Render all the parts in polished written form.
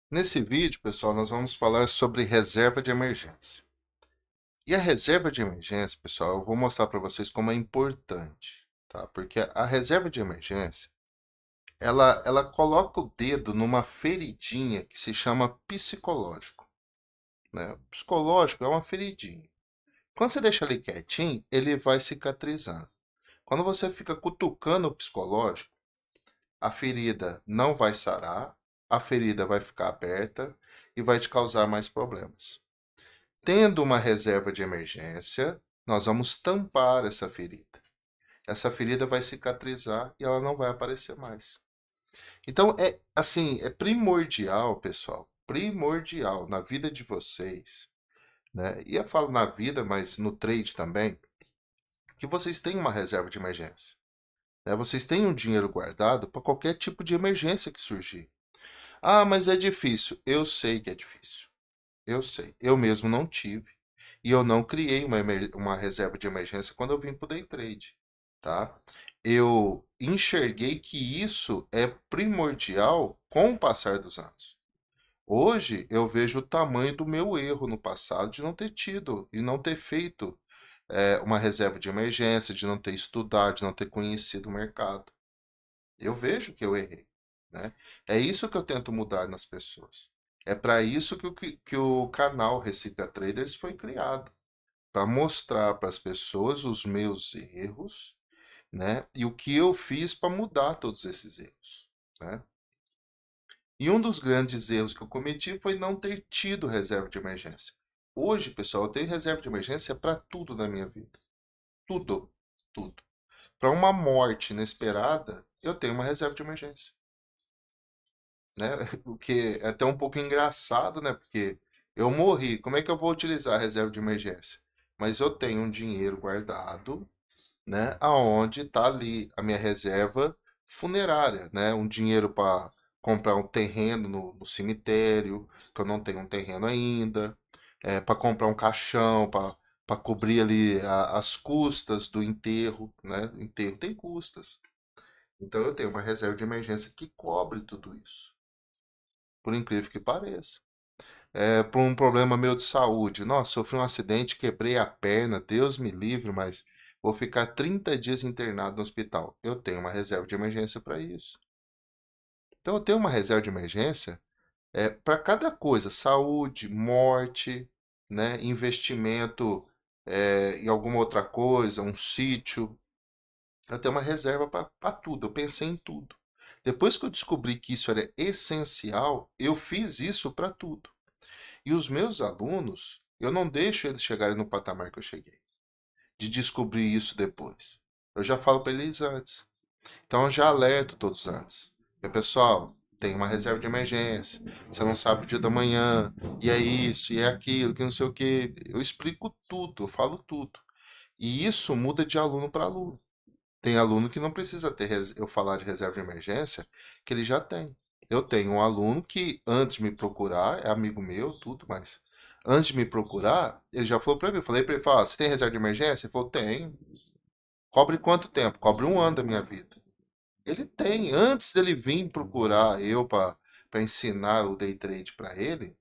Nesse vídeo, pessoal, nós vamos falar sobre reserva de emergência. E a reserva de emergência, pessoal, eu vou mostrar para vocês como é importante, tá? Porque a reserva de emergência, ela coloca o dedo numa feridinha que se chama psicológico, né? O psicológico é uma feridinha. Quando você deixa ele quietinho, ele vai cicatrizando. Quando você fica cutucando o psicológico, a ferida não vai sarar, a ferida vai ficar aberta e vai te causar mais problemas. Tendo uma reserva de emergência, nós vamos tampar essa ferida. Essa ferida vai cicatrizar e ela não vai aparecer mais. Então é assim, é primordial, pessoal, primordial na vida de vocês, né? E eu falo na vida, mas no trade também, que vocês tenham uma reserva de emergência, né? Vocês tenham um dinheiro guardado para qualquer tipo de emergência que surgir. Ah, mas é difícil. Eu sei que é difícil. Eu sei. Eu mesmo não tive. E eu não criei uma reserva de emergência quando eu vim para o day trade, tá? Eu enxerguei que isso é primordial com o passar dos anos. Hoje eu vejo o tamanho do meu erro no passado de não ter tido e não ter feito uma reserva de emergência, de não ter estudado, de não ter conhecido o mercado. Eu vejo que eu errei, né? É isso que eu tento mudar nas pessoas. É para isso que o canal Recicla Traders foi criado, para mostrar para as pessoas os meus erros, né? E o que eu fiz para mudar todos esses erros, né? E um dos grandes erros que eu cometi foi não ter tido reserva de emergência. Hoje, pessoal, eu tenho reserva de emergência para tudo na minha vida. Tudo, tudo. Para uma morte inesperada, eu tenho uma reserva de emergência, né? O que é até um pouco engraçado, né? Porque eu morri, como é que eu vou utilizar a reserva de emergência? Mas eu tenho um dinheiro guardado, né? Aonde está ali a minha reserva funerária, né? Um dinheiro para comprar um terreno no cemitério, que eu não tenho um terreno ainda, para comprar um caixão, para cobrir ali as custas do enterro, né? O enterro tem custas. Então eu tenho uma reserva de emergência que cobre tudo isso, por incrível que pareça. Por um problema meu de saúde. Nossa, sofri um acidente, quebrei a perna, Deus me livre, mas vou ficar 30 dias internado no hospital. Eu tenho uma reserva de emergência para isso. Então eu tenho uma reserva de emergência para cada coisa, saúde, morte, né, investimento em alguma outra coisa, um sítio. Eu tenho uma reserva para tudo, eu pensei em tudo. Depois que eu descobri que isso era essencial, eu fiz isso para tudo. E os meus alunos, eu não deixo eles chegarem no patamar que eu cheguei, de descobrir isso depois. Eu já falo para eles antes. Então eu já alerto todos antes. Pessoal, tem uma reserva de emergência. Você não sabe o dia da manhã, e é isso, e é aquilo, que não sei o que. Eu explico tudo, eu falo tudo. E isso muda de aluno para aluno. Tem aluno que não precisa ter eu falar de reserva de emergência, que ele já tem. Eu tenho um aluno que, antes de me procurar, é amigo meu, tudo, mas antes de me procurar, ele já falou para mim. Eu falei para ele, fala, você tem reserva de emergência? Ele falou, tenho. Cobre quanto tempo? Cobre um ano da minha vida. Ele tem. Antes dele vir procurar eu para ensinar o day trade para ele,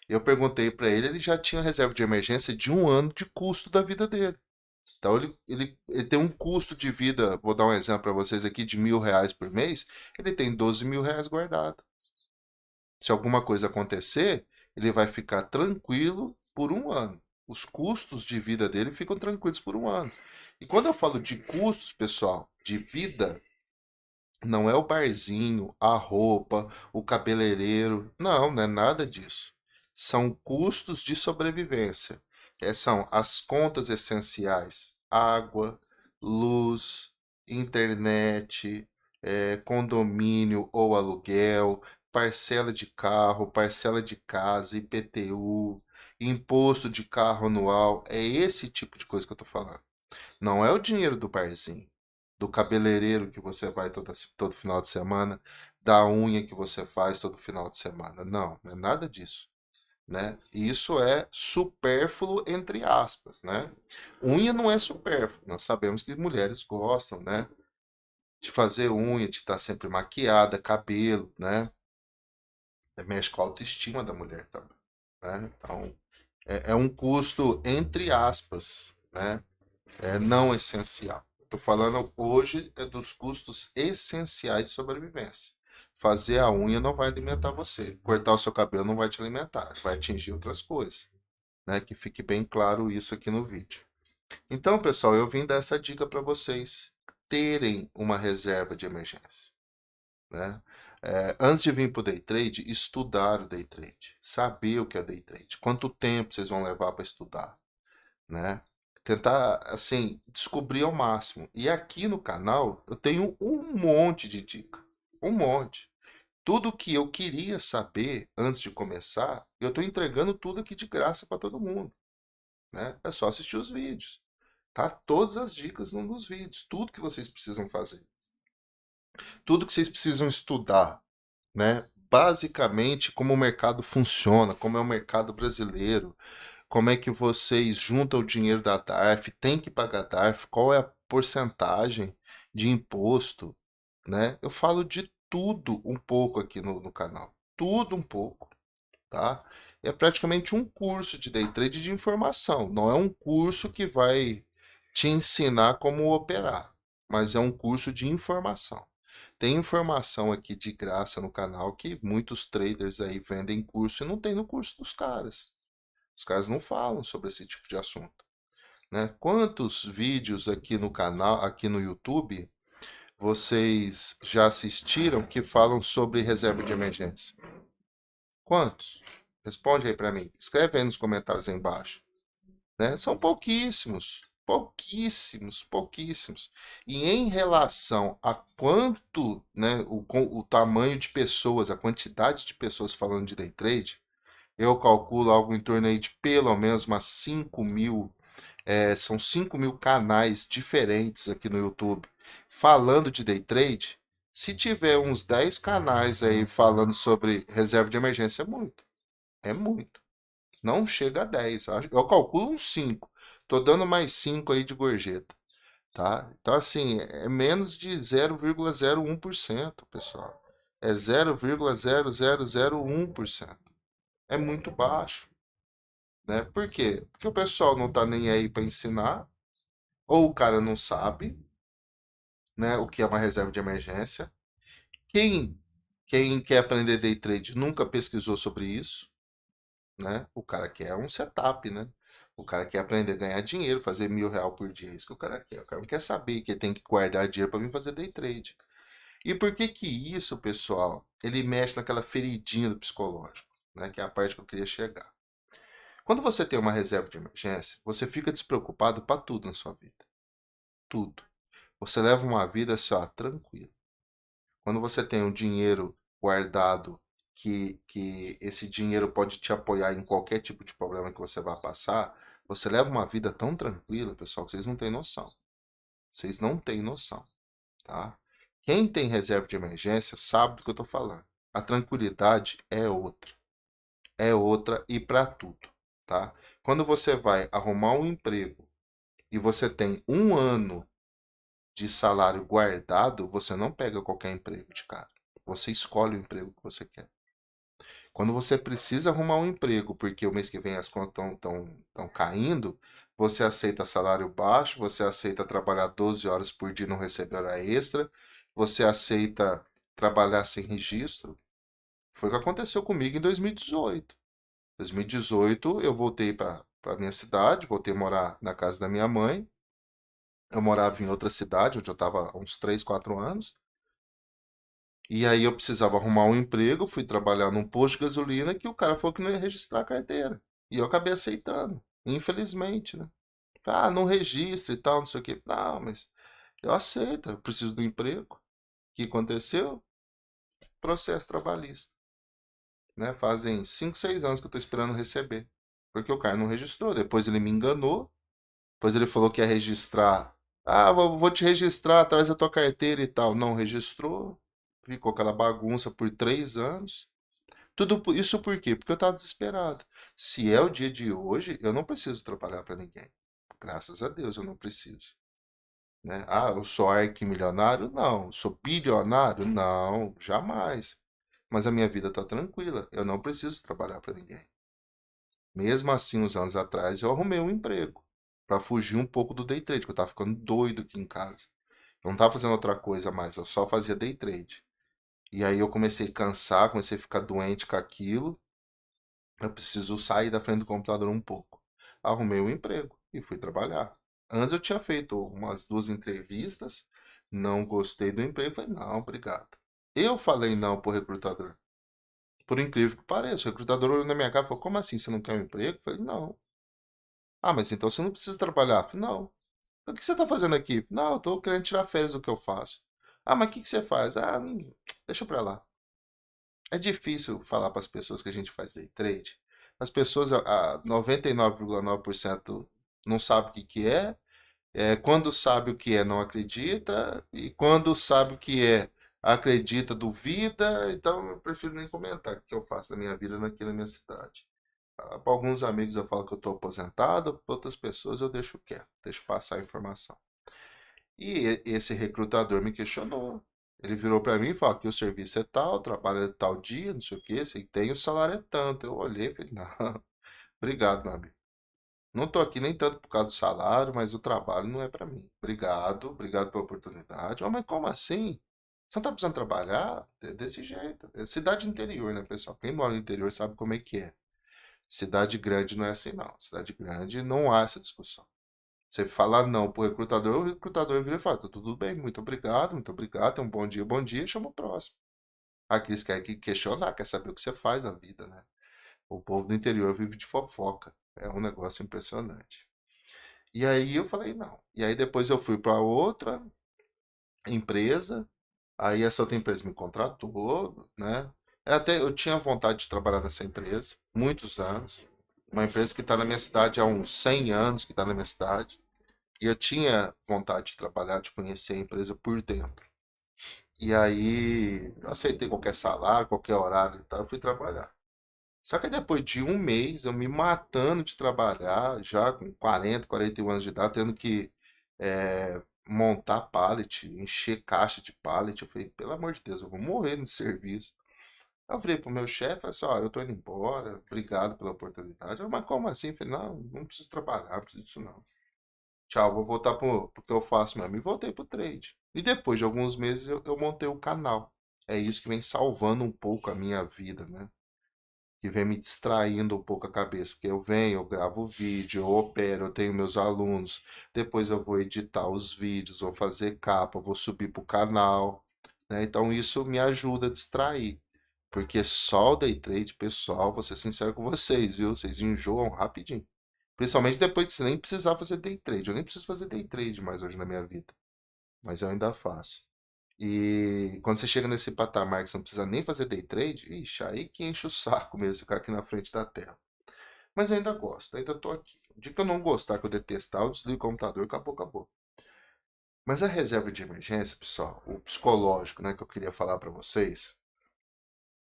eu perguntei para ele, ele já tinha reserva de emergência de um ano de custo da vida dele. Então ele tem um custo de vida, vou dar um exemplo para vocês aqui, de R$ 1.000 por mês, ele tem R$ 12.000 guardado. Se alguma coisa acontecer, ele vai ficar tranquilo por um ano. Os custos de vida dele ficam tranquilos por um ano. E quando eu falo de custos, pessoal, de vida, não é o barzinho, a roupa, o cabeleireiro. Não, não é nada disso. São custos de sobrevivência. São as contas essenciais: água, luz, internet, condomínio ou aluguel, parcela de carro, parcela de casa, IPTU, imposto de carro anual. É esse tipo de coisa que eu estou falando. Não é o dinheiro do barzinho, do cabeleireiro que você vai todo final de semana, da unha que você faz todo final de semana. Não, não é nada disso, né? E isso é supérfluo entre aspas, né? Unha não é supérfluo. Nós sabemos que mulheres gostam, né? De fazer unha, de estar sempre maquiada, cabelo, né? mexe com a autoestima da mulher também, né? Então, é um custo, entre aspas, né? Não essencial. Estou falando hoje dos custos essenciais de sobrevivência. Fazer a unha não vai alimentar você. Cortar o seu cabelo não vai te alimentar. Vai atingir outras coisas. Né? Que fique bem claro isso aqui no vídeo. Então, pessoal, eu vim dar essa dica para vocês terem uma reserva de emergência. Né? Antes de vir para o day trade, estudar o day trade. Saber o que é day trade. Quanto tempo vocês vão levar para estudar. Né? Tentar, assim, descobrir ao máximo. E aqui no canal eu tenho um monte de dica. Um monte. Tudo que eu queria saber antes de começar, eu estou entregando tudo aqui de graça para todo mundo. Né? É só assistir os vídeos. Tá? Todas as dicas nos vídeos. Tudo que vocês precisam fazer. Tudo que vocês precisam estudar. Né? Basicamente, como o mercado funciona, como é o mercado brasileiro, como é que vocês juntam o dinheiro da DARF, tem que pagar DARF, qual é a porcentagem de imposto, né? Eu falo de tudo um pouco aqui no canal, tudo um pouco, tá? É praticamente um curso de day trade de informação, não é um curso que vai te ensinar como operar, mas é um curso de informação. Tem informação aqui de graça no canal que muitos traders aí vendem curso e não tem no curso dos caras. Os caras não falam sobre esse tipo de assunto, né? Quantos vídeos aqui no canal, aqui no YouTube, vocês já assistiram que falam sobre reserva de emergência? Quantos? Responde aí para mim. Escreve aí nos comentários aí embaixo, né? São pouquíssimos, pouquíssimos, pouquíssimos. E em relação a quanto, né, o tamanho de pessoas, a quantidade de pessoas falando de day trade, eu calculo algo em torno aí de pelo menos umas 5.000, são 5.000 canais diferentes aqui no YouTube falando de day trade. Se tiver uns 10 canais aí falando sobre reserva de emergência, é muito. É muito. Não chega a 10. Eu calculo uns 5. Tô dando mais 5 aí de gorjeta. Tá? Então, assim, é menos de 0,01%, pessoal. É 0,0001%. É muito baixo. Né? Por quê? Porque o pessoal não tá nem aí para ensinar, ou o cara não sabe, né, o que é uma reserva de emergência. Quem quem quer aprender day trade nunca pesquisou sobre isso, né? O cara quer um setup, né? O cara quer aprender a ganhar dinheiro, fazer R$ 1.000 por dia. É isso que o cara quer. O cara não quer saber que tem que guardar dinheiro para vir fazer day trade. E por que que isso, pessoal, ele mexe naquela feridinha do psicológico, né? Que é a parte que eu queria chegar. Quando você tem uma reserva de emergência, você fica despreocupado para tudo na sua vida. Tudo. Você leva uma vida assim, ó, tranquila. Quando você tem um dinheiro guardado, que esse dinheiro pode te apoiar em qualquer tipo de problema que você vá passar, você leva uma vida tão tranquila, pessoal, que vocês não têm noção. Vocês não têm noção, tá? Quem tem reserva de emergência sabe do que eu estou falando. A tranquilidade é outra. É outra e para tudo, tá? Quando você vai arrumar um emprego e você tem um ano de salário guardado, você não pega qualquer emprego de cara. Você escolhe o emprego que você quer. Quando você precisa arrumar um emprego, porque o mês que vem as contas estão caindo, você aceita salário baixo, você aceita trabalhar 12 horas por dia e não receber hora extra, você aceita trabalhar sem registro. Foi o que aconteceu comigo em 2018. 2018 eu voltei para minha cidade, voltei a morar na casa da minha mãe. Eu morava em outra cidade, onde eu estava há uns 3, 4 anos. E aí eu precisava arrumar um emprego, fui trabalhar num posto de gasolina que o cara falou que não ia registrar a carteira. E eu acabei aceitando, infelizmente, né? Ah, não registra e tal, não sei o quê. Não, mas eu aceito, eu preciso do emprego. O que aconteceu? Processo trabalhista. Né? Fazem 5, 6 anos que eu estou esperando receber. Porque o cara não registrou. Depois ele me enganou. Depois ele falou que ia registrar. Ah, vou te registrar, traz a tua carteira e tal. Não registrou. Ficou aquela bagunça por 3 anos. Isso por quê? Porque eu estava desesperado. Se é o dia de hoje, eu não preciso trabalhar para ninguém. Graças a Deus eu não preciso. Né? Ah, eu sou arquimilionário? Não. Sou bilionário? Não, jamais. mas a minha vida está tranquila. Eu não preciso trabalhar para ninguém. Mesmo assim, uns anos atrás, eu arrumei um emprego para fugir um pouco do day trade, que eu estava ficando doido aqui em casa. Eu não estava fazendo outra coisa mais, eu só fazia day trade. E aí eu comecei a cansar, comecei a ficar doente com aquilo. Eu preciso sair da frente do computador um pouco. Arrumei um emprego e fui trabalhar. Antes eu tinha feito umas duas entrevistas, não gostei do emprego, falei, não, obrigado. Eu falei não pro recrutador. Por incrível que pareça, o recrutador olhou na minha cara e falou, como assim, você não quer um emprego? Eu falei, não. Ah, mas então você não precisa trabalhar. Eu falei, não. O que você está fazendo aqui? Não, eu estou querendo tirar férias do que eu faço. Ah, mas o que você faz? Ah, deixa pra lá. É difícil falar para as pessoas que a gente faz day trade. As pessoas, a 99,9% não sabe o que que é, quando sabe o que é, não acredita, e quando sabe o que é, acredita, duvida, então eu prefiro nem comentar o que eu faço na minha vida aqui na minha cidade. Para alguns amigos eu falo que eu estou aposentado, para outras pessoas eu deixo quieto, deixo passar a informação. E esse recrutador me questionou. Ele virou para mim e falou que o serviço é tal, trabalho é tal dia, não sei o que, você tem, o salário é tanto. Eu olhei e falei, não, obrigado, meu amigo. Não tô aqui nem tanto por causa do salário, mas o trabalho não é para mim. Obrigado, obrigado pela oportunidade. Oh, mas como assim? Você não tá precisando trabalhar? Desse jeito. É cidade interior, né, pessoal? Quem mora no interior sabe como é que é. Cidade grande não é assim, não. Cidade grande não há essa discussão. Você fala não pro recrutador, o recrutador vira e fala, tudo bem, muito obrigado, tenha um bom dia, chama o próximo. Aqui eles querem questionar, quer saber o que você faz na vida, né? O povo do interior vive de fofoca. É um negócio impressionante. E aí eu falei, não. E aí depois eu fui para outra empresa, aí essa outra empresa me contratou, né? Até eu tinha vontade de trabalhar nessa empresa, muitos anos. Uma empresa que está na minha cidade há uns 100 anos que está na minha cidade. E eu tinha vontade de trabalhar, de conhecer a empresa por dentro. E aí, eu aceitei qualquer salário, qualquer horário e tal, eu fui trabalhar. Só que depois de um mês, eu me matando de trabalhar, já com 40, 41 anos de idade, tendo que montar pallet, encher caixa de pallet, eu falei, pelo amor de Deus, eu vou morrer nesse serviço. Eu falei pro meu chefe, falei assim, ó, eu tô indo embora, obrigado pela oportunidade. Eu, mas como assim? Eu falei, não, não preciso trabalhar, não preciso disso não. Tchau, vou voltar pro que eu faço mesmo. E voltei pro trade. E depois de alguns meses eu montei o canal. É isso que vem salvando um pouco a minha vida, né? Que vem me distraindo um pouco a cabeça. Porque eu venho, eu gravo o vídeo, eu opero, eu tenho meus alunos. Depois eu vou editar os vídeos, vou fazer capa, vou subir pro canal. Né? Então isso me ajuda a distrair. Porque só o day trade, pessoal, vou ser sincero com vocês, viu? Vocês enjoam rapidinho. Principalmente depois que você nem precisar fazer day trade. Eu nem preciso fazer day trade mais hoje na minha vida. Mas eu ainda faço. E quando você chega nesse patamar que você não precisa nem fazer day trade, ixi, aí que enche o saco mesmo ficar aqui na frente da tela. Mas eu ainda gosto, ainda tô aqui. O dia que eu não gostar, que eu detestar, eu desligo o computador, acabou, acabou. Mas a reserva de emergência, pessoal, o psicológico, né, que eu queria falar pra vocês,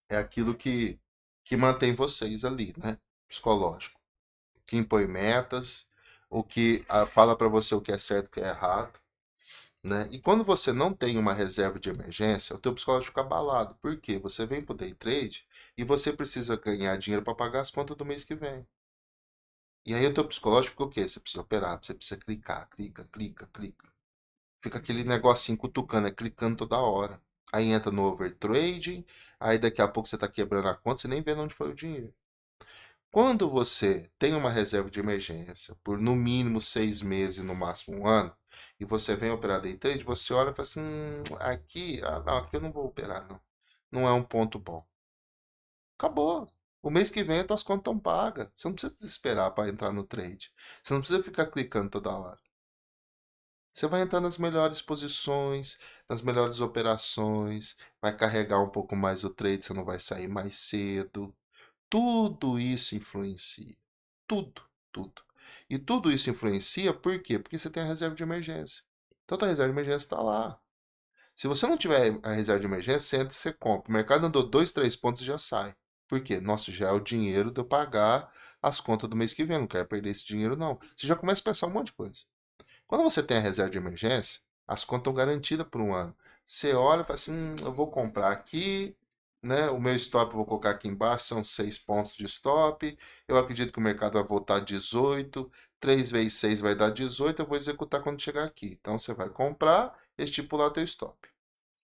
é aquilo que mantém vocês ali, né? Psicológico. Que impõe metas, o que fala para você o que é certo e o que é errado, né? E quando você não tem uma reserva de emergência, o teu psicológico fica abalado. Por quê? Você vem pro day trade e você precisa ganhar dinheiro para pagar as contas do mês que vem. E aí o teu psicológico fica o quê? Você precisa operar, você precisa clicar, clica, clica, clica. Fica aquele negocinho cutucando, clicando toda hora. Aí entra no overtrading, aí daqui a pouco você está quebrando a conta, você nem vê onde foi o dinheiro. Quando você tem uma reserva de emergência por no mínimo 6 meses, no máximo um ano, e você vem operar day trade, você olha e fala assim, aqui, não, aqui eu não vou operar, não. Não é um ponto bom. Acabou. O mês que vem as tuas contas estão pagas. Você não precisa desesperar para entrar no trade. Você não precisa ficar clicando toda hora. Você vai entrar nas melhores posições, nas melhores operações, vai carregar um pouco mais o trade, você não vai sair mais cedo. Tudo isso influencia. Tudo, tudo. E tudo isso influencia por quê? Porque você tem a reserva de emergência. Então a reserva de emergência está lá. Se você não tiver a reserva de emergência, você entra e você compra. O mercado andou 2, 3 pontos e já sai. Por quê? Nossa, já é o dinheiro de eu pagar as contas do mês que vem. Não quero perder esse dinheiro, não. Você já começa a pensar um monte de coisa. Quando você tem a reserva de emergência, as contas estão garantidas por um ano. Você olha e fala assim: eu vou comprar aqui, né? O meu stop eu vou colocar aqui embaixo, são 6 pontos de stop. Eu acredito que o mercado vai voltar a 18. 3 vezes 6 vai dar 18. Eu vou executar quando chegar aqui. Então você vai comprar, estipular teu stop.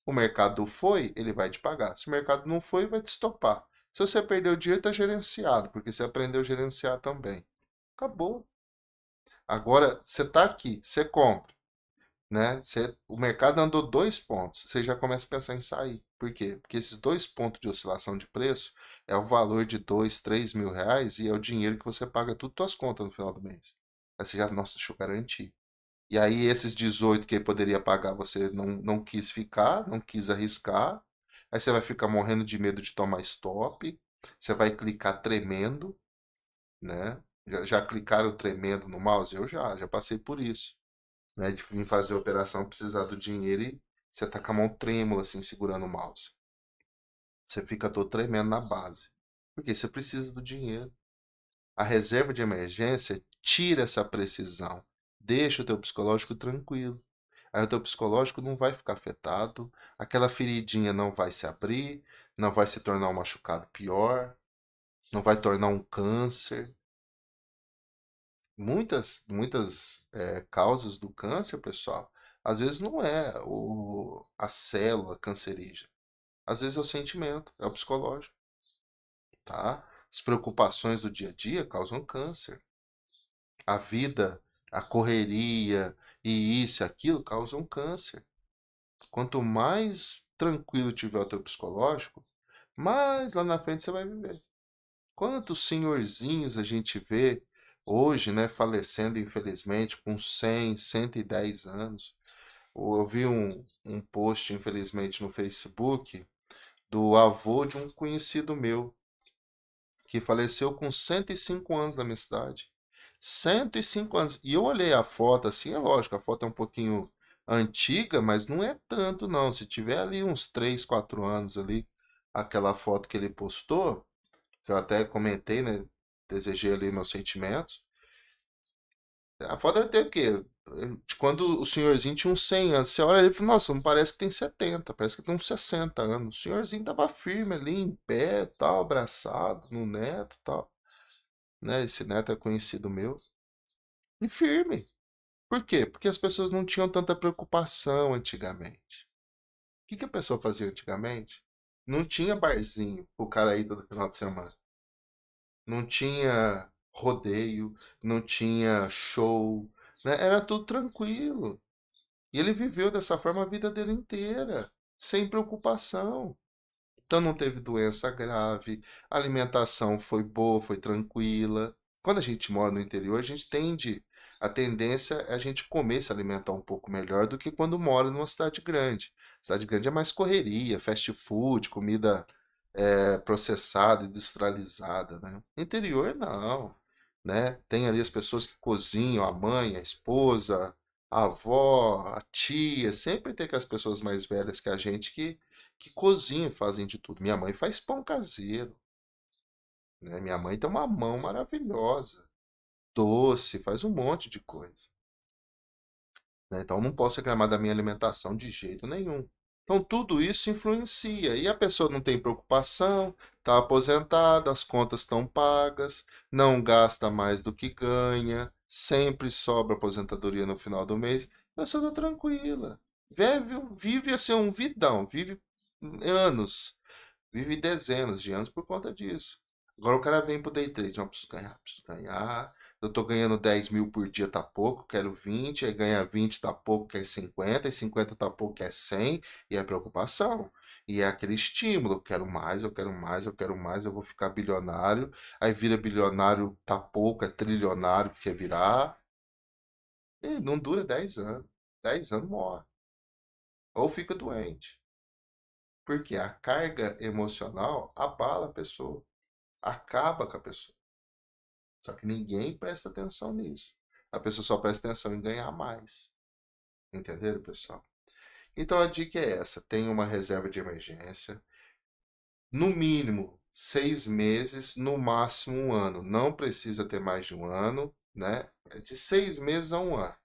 O mercado foi, ele vai te pagar. Se o mercado não foi, vai te estopar. Se você perdeu o dinheiro, está gerenciado, porque você aprendeu a gerenciar também. Acabou. Agora, você está aqui, você compra, né? O mercado andou 2 pontos, você já começa a pensar em sair. Por quê? Porque esses 2 pontos de oscilação de preço é o valor de 2, 3 mil reais e é o dinheiro que você paga tudo suas contas no final do mês. Aí você já, nossa, deixa eu garantir. E aí esses 18 que ele poderia pagar, você não quis ficar, não quis arriscar. Aí você vai ficar morrendo de medo de tomar stop. Você vai clicar tremendo, né? Já clicaram tremendo no mouse? Eu já passei por isso, né? De vir fazer a operação, precisar do dinheiro e você tá com a mão trêmula assim, segurando o mouse. Você fica todo tremendo na base. Porque você precisa do dinheiro. A reserva de emergência tira essa precisão. Deixa o teu psicológico tranquilo. Aí o teu psicológico não vai ficar afetado, aquela feridinha não vai se abrir, não vai se tornar um machucado pior, não vai tornar um câncer. Muitas causas do câncer, pessoal, às vezes não é a célula cancerígena. Às vezes é o sentimento, é o psicológico, tá? As preocupações do dia a dia causam câncer. A vida, a correria e isso e aquilo causam câncer. Quanto mais tranquilo tiver o teu psicológico, mais lá na frente você vai viver. Quantos senhorzinhos a gente vê hoje, né, falecendo infelizmente com 100, 110 anos. Eu vi um post, infelizmente, no Facebook do avô de um conhecido meu que faleceu com 105 anos na minha cidade. 105 anos. E eu olhei a foto assim, é lógico, a foto é um pouquinho antiga, mas não é tanto não. Se tiver ali uns 3, 4 anos ali, aquela foto que ele postou, que eu até comentei, né? Desejei ali meus sentimentos. A foto deve ter o quê? De quando o senhorzinho tinha uns 100 anos. Você olha ele e fala, nossa, não parece que tem 70, parece que tem uns 60 anos. O senhorzinho tava firme ali, em pé, tal, abraçado no neto, tal, né? Esse neto é conhecido meu. E firme. Por quê? Porque as pessoas não tinham tanta preocupação antigamente. O que que a pessoa fazia antigamente? Não tinha barzinho o cara ir todo final de semana. Não tinha rodeio, não tinha show, né? Era tudo tranquilo. E ele viveu dessa forma a vida dele inteira, sem preocupação. Então não teve doença grave, a alimentação foi boa, foi tranquila. Quando a gente mora no interior, a tendência é a gente comer, se alimentar um pouco melhor do que quando mora numa cidade grande. Cidade grande é mais correria, fast food, comida processada, industrializada, né? Interior não, né? Tem ali as pessoas que cozinham, a mãe, a esposa, a avó, a tia, sempre tem aquelas pessoas mais velhas que a gente que cozinham e fazem de tudo. Minha mãe faz pão caseiro, né? Minha mãe tem uma mão maravilhosa, doce, faz um monte de coisa, né? Então não posso reclamar da minha alimentação de jeito nenhum. Então tudo isso influencia e a pessoa não tem preocupação, está aposentada, as contas estão pagas, não gasta mais do que ganha, sempre sobra aposentadoria no final do mês. A pessoa está tranquila, vive assim um vidão, vive anos. Vive dezenas de anos por conta disso. Agora o cara vem pro day trade, não, preciso ganhar, preciso ganhar. Eu tô ganhando 10 mil por dia, tá pouco, quero 20, aí ganha 20, tá pouco, quer 50, e 50 tá pouco, quer 100, e é preocupação. E é aquele estímulo, eu quero mais, eu quero mais, eu quero mais, eu vou ficar bilionário. Aí vira bilionário, tá pouco, é trilionário, quer virar. E não dura 10 anos. 10 anos morre. Ou fica doente. Porque a carga emocional abala a pessoa, acaba com a pessoa. Só que ninguém presta atenção nisso. A pessoa só presta atenção em ganhar mais. Entenderam, pessoal? Então a dica é essa: tenha uma reserva de emergência, no mínimo 6 meses, no máximo um ano. Não precisa ter mais de um ano, né? É de 6 meses a um ano,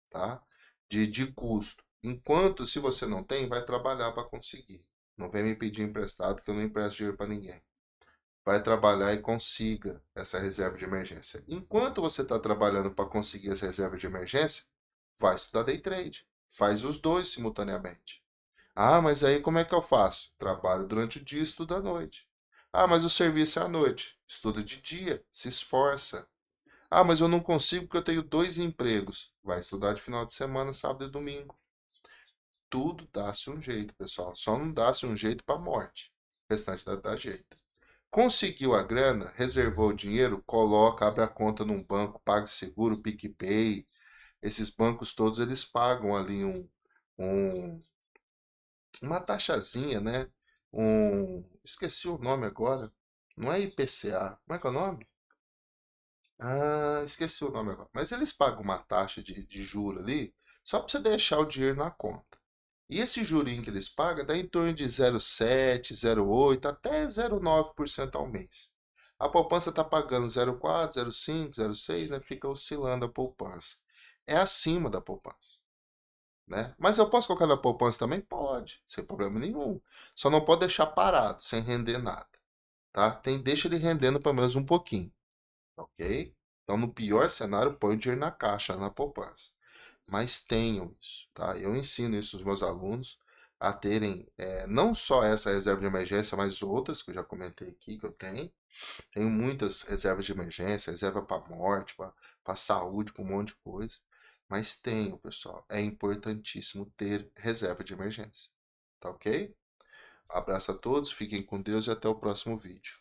tá? De custo. Enquanto, se você não tem, vai trabalhar para conseguir. Não vem me pedir emprestado que eu não empresto dinheiro para ninguém. Vai trabalhar e consiga essa reserva de emergência. Enquanto você está trabalhando para conseguir essa reserva de emergência, vai estudar day trade. Faz os dois simultaneamente. Ah, mas aí como é que eu faço? Trabalho durante o dia e estudo à noite. Ah, mas o serviço é à noite. Estuda de dia, se esforça. Ah, mas eu não consigo porque eu tenho dois empregos. Vai estudar de final de semana, sábado e domingo. Tudo dá-se um jeito, pessoal. Só não dá-se um jeito para morte. O restante dá jeito. Conseguiu a grana, reservou o dinheiro, coloca, abre a conta num banco, PagSeguro, PicPay. Esses bancos todos eles pagam ali um- uma taxazinha, né? Esqueci o nome agora. Não é IPCA. Como é que é o nome? Ah, esqueci o nome agora. Mas eles pagam uma taxa de juro ali, só para você deixar o dinheiro na conta. E esse jurinho que eles pagam dá em torno de 0,7, 0,8 até 0,9% ao mês. A poupança está pagando 0,4, 0,5, 0,6, né? Fica oscilando a poupança. É acima da poupança, né? Mas eu posso colocar na poupança também? Pode, sem problema nenhum. Só não pode deixar parado, sem render nada, tá? Deixa ele rendendo pelo menos um pouquinho, ok? Então, no pior cenário, põe o dinheiro na caixa, na poupança. Mas tenham isso, tá? Eu ensino isso aos meus alunos a terem não só essa reserva de emergência, mas outras que eu já comentei aqui que eu tenho. Tenho muitas reservas de emergência, reserva para morte, para saúde, para um monte de coisa. Mas tenho, pessoal. É importantíssimo ter reserva de emergência. Tá ok? Abraço a todos, fiquem com Deus e até o próximo vídeo.